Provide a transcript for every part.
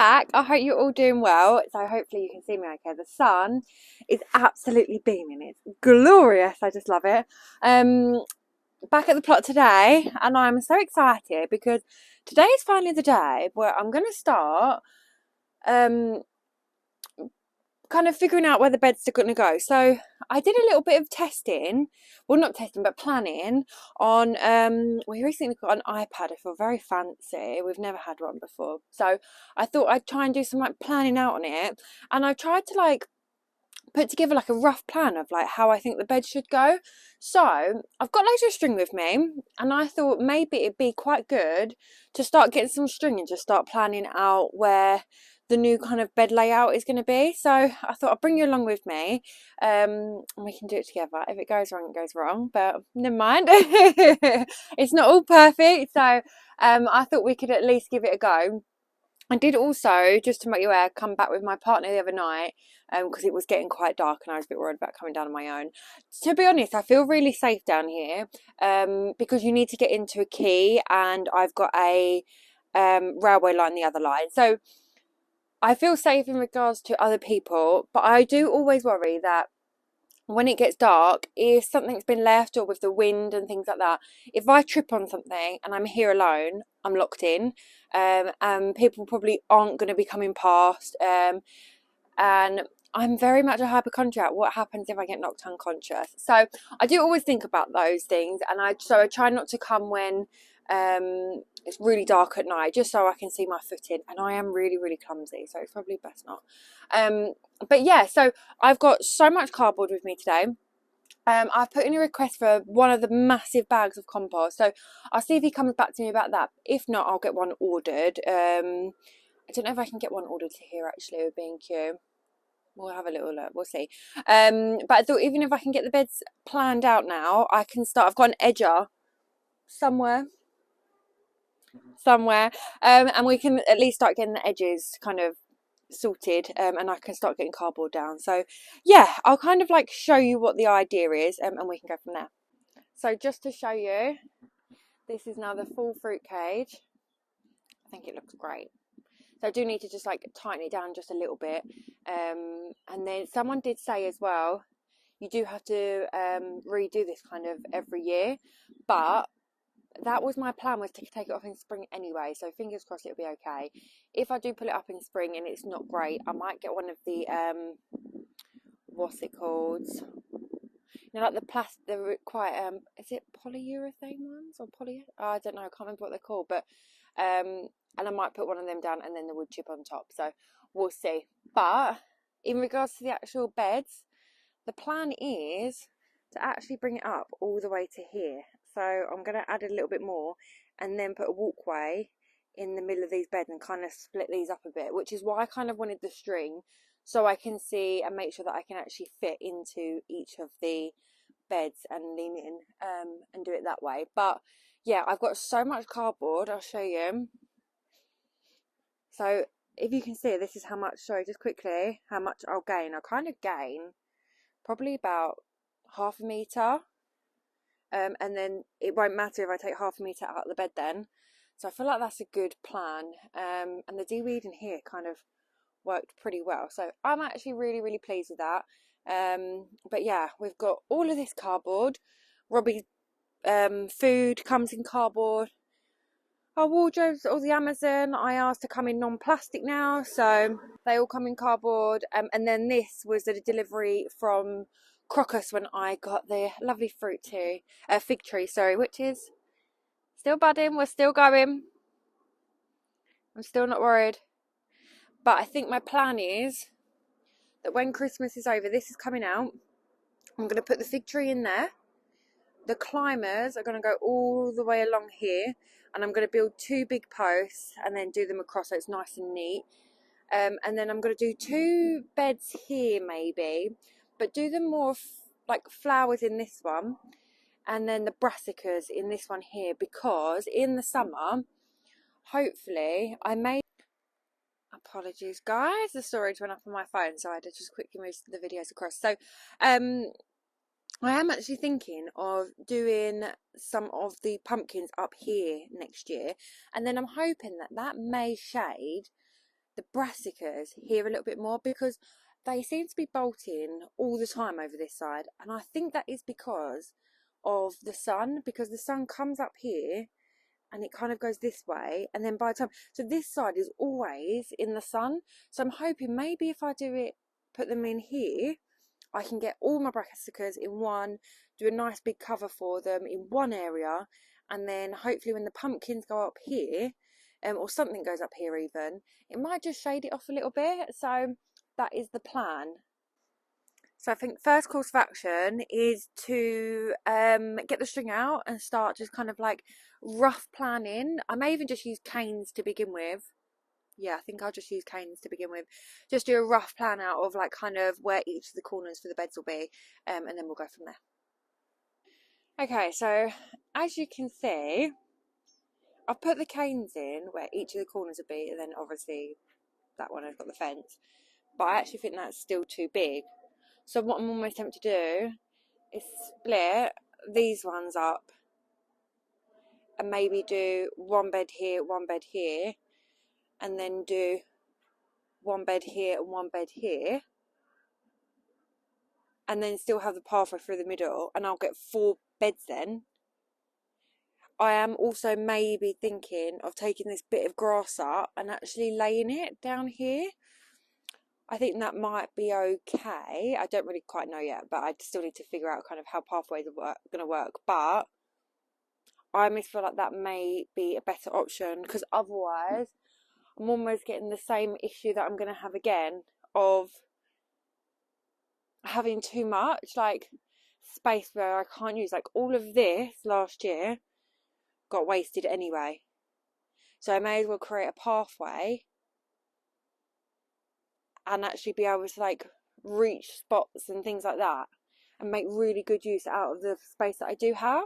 back. I hope you're all doing well. So hopefully you can see me okay. The sun is absolutely beaming. It's glorious. I just love it. Back at the plot today, and I'm so excited because today is finally the day where I'm going to start kind of figuring out where the beds are going to go. So I did a little bit of testing, well, not testing but planning on we recently got an iPad. I feel very fancy. We've never had one before, so I thought I'd try and do some like planning out on it, and I tried to like put together like a rough plan of like how I think the bed should go. So I've got loads of string with me, and I thought maybe it'd be quite good to start getting some string and just start planning out where the new kind of bed layout is going to be. So I thought I'd bring you along with me, and we can do it together. If it goes wrong, it goes wrong, but never mind. It's not all perfect, so I thought we could at least give it a go. I did also, just to make you aware, come back with my partner the other night because it was getting quite dark and I was a bit worried about coming down on my own. To be honest, I feel really safe down here because you need to get into a quay, and I've got a railway line the other line. So I feel safe in regards to other people, but I do always worry that when it gets dark, if something's been left, or with the wind and things like that, if I trip on something and I'm here alone, I'm locked in, and people probably aren't going to be coming past, and I'm very much a hypochondriac. What happens if I get knocked unconscious? So I do always think about those things, and I try not to come when it's really dark at night, just so I can see my footing, and I am really, really clumsy, so it's probably best not. But yeah, so I've got so much cardboard with me today. I've put in a request for one of the massive bags of compost, so I'll see if he comes back to me about that. If not, I'll get one ordered. I don't know if I can get one ordered to here actually with B&Q. We'll have a little look, we'll see. But I thought even if I can get the beds planned out now, I can start. I've got an edger somewhere, and we can at least start getting the edges kind of sorted, and I can start getting cardboard down. So yeah, I'll kind of like show you what the idea is, and we can go from there. So just to show you, this is now the full fruit cage. I think it looks great. So I do need to just like tighten it down just a little bit, and then someone did say as well, you do have to redo this kind of every year, but that was my plan, was to take it off in spring anyway, so fingers crossed it'll be okay. If I do pull it up in spring and it's not great, I might get one of the what's it called, you know, like the plastic, they're quite is it polyurethane ones or I don't know, I can't remember what they're called, but and I might put one of them down and then the wood chip on top, so we'll see. But in regards to the actual beds, the plan is to actually bring it up all the way to here. So I'm going to add a little bit more and then put a walkway in the middle of these beds and kind of split these up a bit, which is why I kind of wanted the string, so I can see and make sure that I can actually fit into each of the beds and lean in and do it that way. But yeah, I've got so much cardboard, I'll show you. So if you can see, this is how much, sorry, just quickly, how much I'll gain. I'll kind of gain probably about half a metre. And then it won't matter if I take half a metre out of the bed then. So I feel like that's a good plan. And the de-weed in here kind of worked pretty well. So I'm actually really, really pleased with that. But yeah, we've got all of this cardboard. Robbie's food comes in cardboard. Our wardrobes, all the Amazon, I asked to come in non-plastic now. So they all come in cardboard. And then this was a delivery from Crocus when I got the lovely fig tree, sorry, which is still budding. We're still going. I'm still not worried. But I think my plan is that when Christmas is over, this is coming out, I'm going to put the fig tree in there. The climbers are going to go all the way along here, and I'm going to build 2 big posts and then do them across so it's nice and neat. And then I'm going to do 2 beds here maybe, but do them more like flowers in this one, and then the brassicas in this one here, because in the summer, hopefully, I may... Apologies guys, the storage went up on my phone, so I had to just quickly move the videos across. So I am actually thinking of doing some of the pumpkins up here next year, and then I'm hoping that that may shade the brassicas here a little bit more, because they seem to be bolting all the time over this side, and I think that is because of the sun, because the sun comes up here and it kind of goes this way, and then by the time, so this side is always in the sun. So I'm hoping maybe if I do it, put them in here, I can get all my brassicas in one, do a nice big cover for them in one area, and then hopefully when the pumpkins go up here, or something goes up here even, it might just shade it off a little bit. So that is the plan. So I think first course of action is to get the string out and start just kind of like rough planning. I may even just use canes to begin with. Yeah, I think I'll just use canes to begin with. Just do a rough plan out of like kind of where each of the corners for the beds will be, and then we'll go from there. Okay, so as you can see, I've put the canes in where each of the corners will be, and then obviously that one has got the fence. But I actually think that's still too big. So what I'm almost tempted to do is split these ones up and maybe do one bed here, and then do one bed here and one bed here, and then still have the pathway through the middle, and I'll get 4 beds then. I am also maybe thinking of taking this bit of grass up and actually laying it down here. I think that might be okay. I don't really quite know yet, but I still need to figure out kind of how pathways are going to work. But I almost feel like that may be a better option, because otherwise I'm almost getting the same issue that I'm going to have again of having too much like space where I can't use. Like all of this last year got wasted anyway, so I may as well create a pathway and actually be able to like reach spots and things like that and make really good use out of the space that I do have.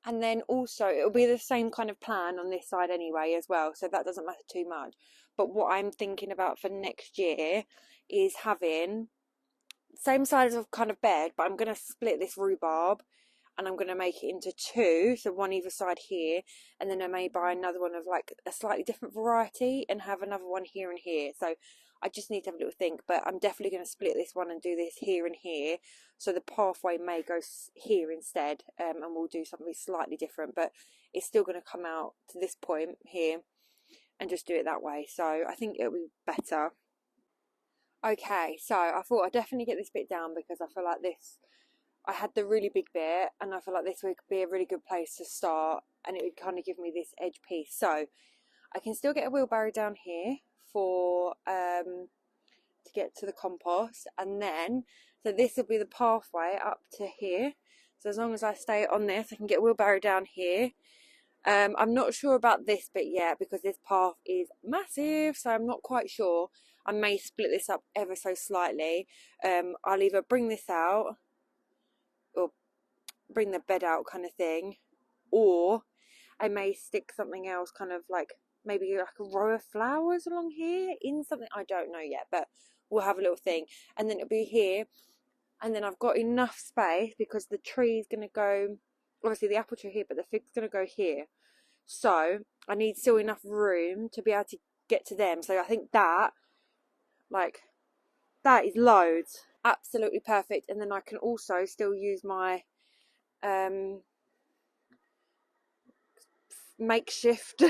And then also it'll be the same kind of plan on this side anyway as well, so that doesn't matter too much. But what I'm thinking about for next year is having same size of kind of bed, but I'm going to split this rhubarb and I'm going to make it into 2, so one either side here, and then I may buy another one of like a slightly different variety and have another one here and here. So I just need to have a little think, but I'm definitely going to split this one and do this here and here, so the pathway may go here instead, and we'll do something slightly different, but it's still going to come out to this point here and just do it that way. So I think it'll be better. Okay, so I thought I'd definitely get this bit down, because I feel like this, I had the really big bit, and I feel like this would be a really good place to start, and it would kind of give me this edge piece. So I can still get a wheelbarrow down here for to get to the compost, and then so this will be the pathway up to here. So as long as I stay on this, I can get a wheelbarrow down here. I'm not sure about this bit yet, because this path is massive, so I'm not quite sure. I may split this up ever so slightly. I'll either bring this out or bring the bed out kind of thing, or I may stick something else, kind of like maybe like a row of flowers along here in something. I don't know yet, but we'll have a little thing. And then it'll be here, and then I've got enough space, because the tree's going to go, obviously the apple tree here, but the fig's going to go here. So I need still enough room to be able to get to them. So I think that, like, that is loads. Absolutely perfect. And then I can also still use my makeshift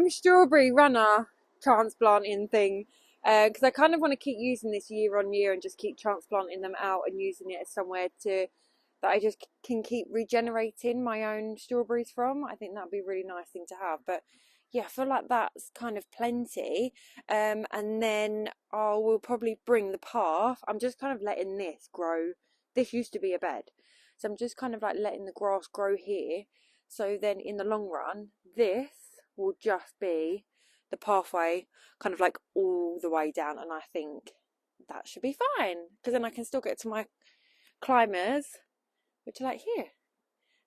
strawberry runner transplanting thing, because I kind of want to keep using this year on year and just keep transplanting them out and using it as somewhere to that I just can keep regenerating my own strawberries from. I think that'd be a really nice thing to have. But yeah, I feel like that's kind of plenty. And then I will probably bring the path. I'm just kind of letting this grow. This used to be a bed, so I'm just kind of like letting the grass grow here. So then in the long run, this will just be the pathway kind of like all the way down, and I think that should be fine, because then I can still get to my climbers, which are like here.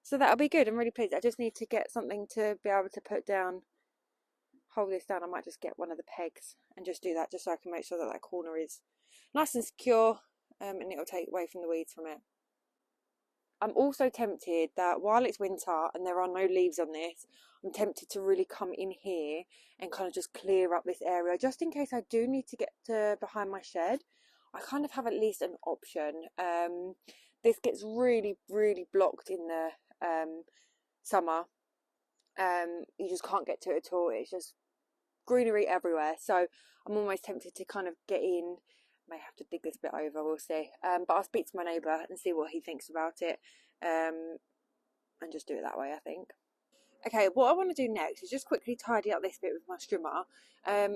So that'll be good. I'm really pleased. I just need to get something to be able to put down, hold this down. I might just get one of the pegs and just do that, just so I can make sure that that corner is nice and secure, and it'll take away from the weeds from it. I'm also tempted that while it's winter and there are no leaves on this, I'm tempted to really come in here and kind of just clear up this area just in case I do need to get to behind my shed. I kind of have at least an option. This gets really, really blocked in the summer. You just can't get to it at all. It's just greenery everywhere. So I'm almost tempted to kind of get in. May have to dig this bit over, we'll see. But I'll speak to my neighbour and see what he thinks about it. And just do it that way, I think. Okay, what I want to do next is just quickly tidy up this bit with my strimmer.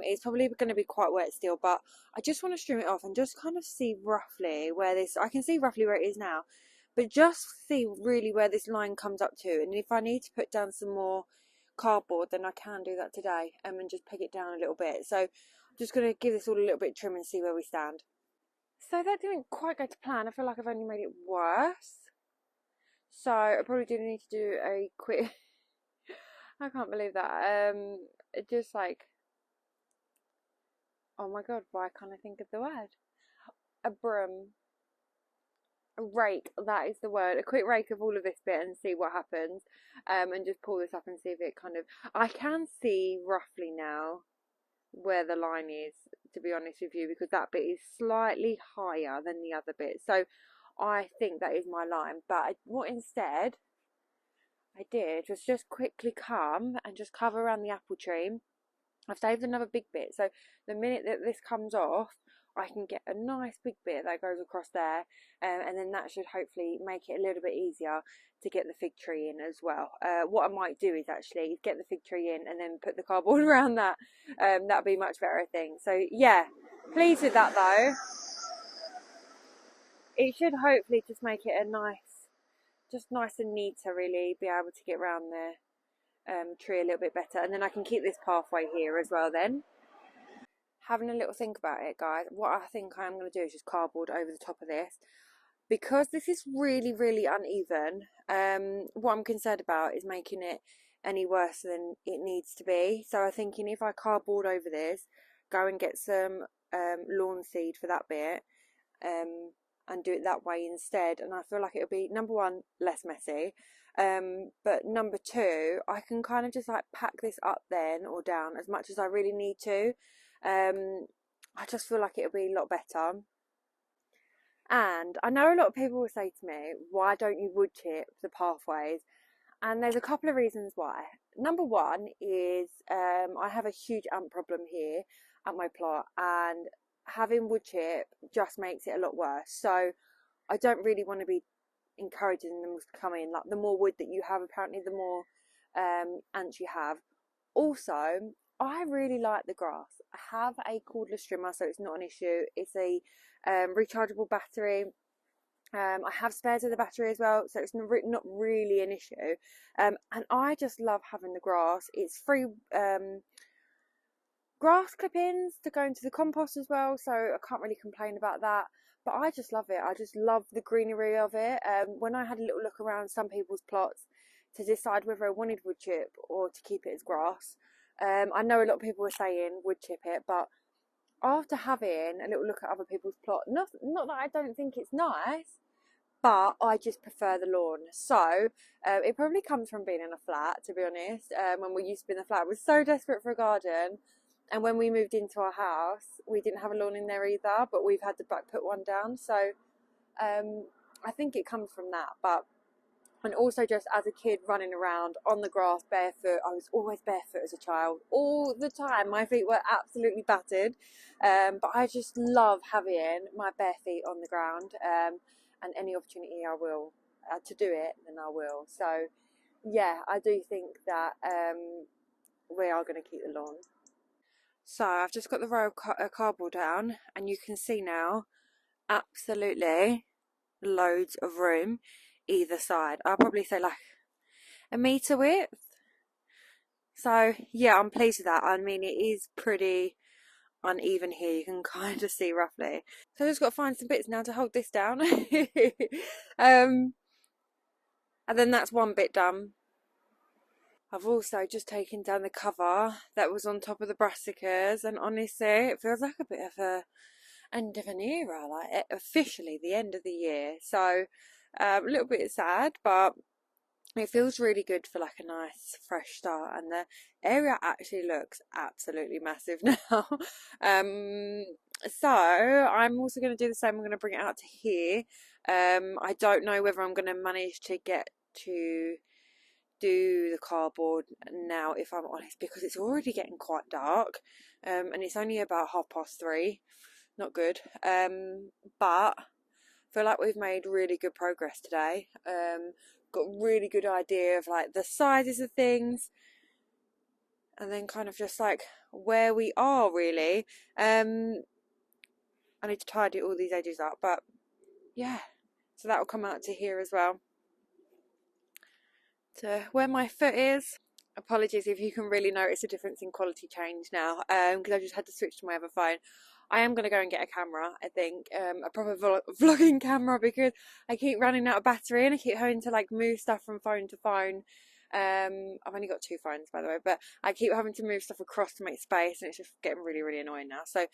It's probably going to be quite wet still, but I just want to strim it off and just kind of see roughly where this, I can see roughly where it is now, but just see really where this line comes up to. And if I need to put down some more cardboard, then I can do that today, and just peg it down a little bit. So I'm just going to give this all a little bit of trim and see where we stand. So that didn't quite go to plan. I feel like I've only made it worse. So I probably do need to do a quick I can't believe that. It just like, oh my god, why can't I think of the word? A broom. A rake, that is the word. A quick rake of all of this bit and see what happens. And just pull this up and see if it kind of, I can see roughly now where the line is, to be honest with you, because that bit is slightly higher than the other bit. So I think that is my line. But what instead I did was just quickly come and just cover around the apple tree. I've saved another big bit, so the minute that this comes off, I can get a nice big bit that goes across there, and then that should hopefully make it a little bit easier to get the fig tree in as well. What I might do is actually get the fig tree in and then put the cardboard around that. That'd be much better, I think. So yeah, pleased with that though. It should hopefully just make it a nice, just nice and neat to really be able to get around the tree a little bit better, and then I can keep this pathway here as well then. Having a little think about it, guys, what I think I'm going to do is just cardboard over the top of this, because this is really, really uneven. What I'm concerned about is making it any worse than it needs to be. So I'm thinking if I cardboard over this, go and get some lawn seed for that bit, and do it that way instead, and I feel like it'll be, number one, less messy, but number two, I can kind of just like pack this up then or down as much as I really need to. I just feel like it'll be a lot better. And I know a lot of people will say to me, why don't you wood chip the pathways? And there's a couple of reasons why. Number one is I have a huge ant problem here at my plot, and having wood chip just makes it a lot worse. So I don't really want to be encouraging them to come in. Like, the more wood that you have, apparently the more ants you have. Also, I really like the grass. I have a cordless trimmer, so it's not an issue. It's a rechargeable battery. I have spares with the battery as well, so it's not really an issue. And I just love having the grass. It's free grass clippings to go into the compost as well, so I can't really complain about that. But I just love it. I just love the greenery of it. When I had a little look around some people's plots to decide whether I wanted wood chip or to keep it as grass, I know a lot of people were saying wood chip it, but after having a little look at other people's plot, not that I don't think it's nice, but I just prefer the lawn. So it probably comes from being in a flat, to be honest. When we used to be in the flat, I was so desperate for a garden. And when we moved into our house, we didn't have a lawn in there either, but we've had to put one down. So I think it comes from that. But, and also just as a kid running around on the grass barefoot, I was always barefoot as a child, all the time. My feet were absolutely battered. But I just love having my bare feet on the ground. And any opportunity I will to do it, then I will. So yeah, I do think that we are going to keep the lawn. So I've just got the row of cardboard down, and you can see now absolutely loads of room either side. I'll probably say like a metre width. So yeah, I'm pleased with that. I mean, it is pretty uneven here, you can kind of see roughly. So I've just got to find some bits now to hold this down. And then that's one bit done. I've also just taken down the cover that was on top of the brassicas, and honestly, it feels like a bit of a end of an era, like officially the end of the year. So A little bit sad, but it feels really good for like a nice fresh start, and the area actually looks absolutely massive now. um so I'm also going to do the same. I'm going to bring it out to here. I don't know whether I'm going to manage to get to do the cardboard now, if I'm honest, because it's already getting quite dark, and it's only about 3:30. Not good. But I feel like we've made really good progress today. Got a really good idea of like the sizes of things, and then kind of just like where we are really. I need to tidy all these edges up, but yeah, so that will come out to here as well, to where my foot is. Apologies if you can really notice a difference in quality change now, because I just had to switch to my other phone. I am going to go and get a camera, I think, a proper vlogging camera, because I keep running out of battery and I keep having to like move stuff from phone to phone. I've only got 2 phones, by the way, but I keep having to move stuff across to make space, and it's just getting really, really annoying now. So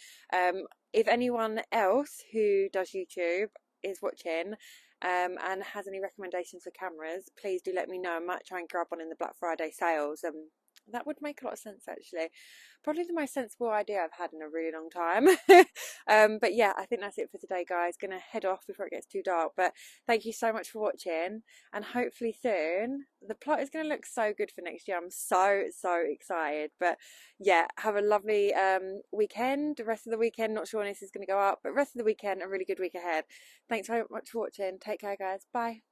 if anyone else who does YouTube is watching, and has any recommendations for cameras, please do let me know. I might try and grab one in the Black Friday sales. That would make a lot of sense, actually. Probably the most sensible idea I've had in a really long time. But yeah, I think that's it for today, guys. Gonna head off before it gets too dark. But thank you so much for watching, and hopefully soon the plot is gonna look so good for next year. I'm so excited. But yeah, have a lovely weekend. The rest of the weekend, not sure when this is gonna go up, but rest of the weekend, a really good week ahead. Thanks very much for watching. Take care, guys. Bye.